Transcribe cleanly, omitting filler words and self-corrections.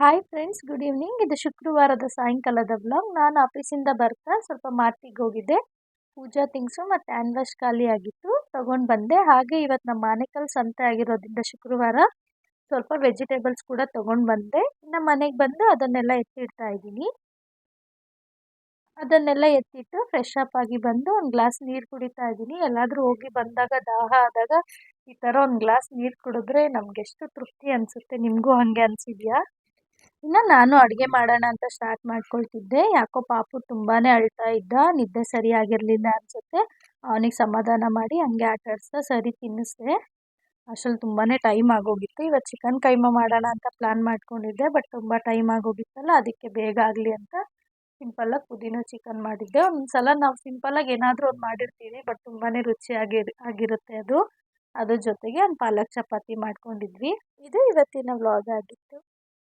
Hi friends, good evening. ಇದು ಶುಕ್ರವಾರದ ಸಾಯಂಕಾಲದ ವ್ಲಾಗ್. ನಾನು ಆಫೀಸಿಂದ ಬರ್ತಾ ಸ್ವಲ್ಪ ಮಾರ್ಕೆಟ್ಗೆ ಹೋಗಿದ್ದೆ. ಪೂಜಾ ಥಿಂಗ್ಸು ಮತ್ತು ಹ್ಯಾಂಡ್ ವಾಶ್ ಖಾಲಿ ಆಗಿತ್ತು, ತೊಗೊಂಡು ಬಂದೆ. ಹಾಗೆ ಇವತ್ತು ನಮ್ಮ ಆನೇಕಲ್ ಸಂತೆ ಆಗಿರೋದ್ರಿಂದ ಶುಕ್ರವಾರ ಸ್ವಲ್ಪ ವೆಜಿಟೇಬಲ್ಸ್ ಕೂಡ ತೊಗೊಂಡು ಬಂದೆ. ಇನ್ನು ಮನೆಗೆ ಬಂದು ಅದನ್ನೆಲ್ಲ ಎತ್ತಿಡ್ತಾ ಇದ್ದೀನಿ. ಅದನ್ನೆಲ್ಲ ಎತ್ತಿಟ್ಟು ಫ್ರೆಶ್ ಅಪ್ ಆಗಿ ಬಂದು ಒಂದು ಗ್ಲಾಸ್ ನೀರು ಕುಡಿತಾ ಇದ್ದೀನಿ. ಎಲ್ಲಾದರೂ ಹೋಗಿ ಬಂದಾಗ ದಾಹ ಆದಾಗ ಈ ಥರ ಒಂದು ಗ್ಲಾಸ್ ನೀರು ಕುಡಿದ್ರೆ ನಮ್ಗೆ ಎಷ್ಟು ತೃಪ್ತಿ ಅನಿಸುತ್ತೆ. ನಿಮಗೂ ಹಾಗೆ ಅನಿಸಿದ್ಯಾ? ಇನ್ನು ನಾನು ಅಡುಗೆ ಮಾಡೋಣ ಅಂತ ಸ್ಟಾರ್ಟ್ ಮಾಡ್ಕೊಳ್ತಿದ್ದೆ. ಯಾಕೋ ಪಾಪು ತುಂಬಾ ಅಳ್ತಾ ಇದ್ದ, ನಿದ್ದೆ ಸರಿಯಾಗಿರಲಿಲ್ಲ ಅನಿಸುತ್ತೆ. ಅವನಿಗೆ ಸಮಾಧಾನ ಮಾಡಿ ಹಂಗೆ ಆಟ ಆಡಿಸ್ತಾ ಸರಿ ತಿನ್ನಿಸ್ದೆ. ಅಷ್ಟರಲ್ಲಿ ತುಂಬಾ ಟೈಮ್ ಆಗೋಗಿತ್ತು. ಇವತ್ತು ಚಿಕನ್ ಕೈಮಾ ಮಾಡೋಣ ಅಂತ ಪ್ಲ್ಯಾನ್ ಮಾಡ್ಕೊಂಡಿದ್ದೆ, ಬಟ್ ತುಂಬ ಟೈಮ್ ಆಗೋಗಿತ್ತಲ್ಲ, ಅದಕ್ಕೆ ಬೇಗ ಆಗಲಿ ಅಂತ ಸಿಂಪಲ್ಲಾಗಿ ಪುದೀನ ಚಿಕನ್ ಮಾಡಿದ್ದೆ. ಒಂದು ಸಲ ನಾವು ಸಿಂಪಲ್ಲಾಗಿ ಏನಾದರೂ ಒಂದು ಮಾಡಿರ್ತೀವಿ, ಬಟ್ ತುಂಬಾ ಆಗಿರುತ್ತೆ ಅದು. ಅದ್ರ ಜೊತೆಗೆ ಒಂದು ಪಾಲಕ್ ಚಪಾತಿ ಮಾಡ್ಕೊಂಡಿದ್ವಿ. ಇದು ಇವತ್ತಿನ ವ್ಲಾಗ್ ಆಗಿತ್ತು.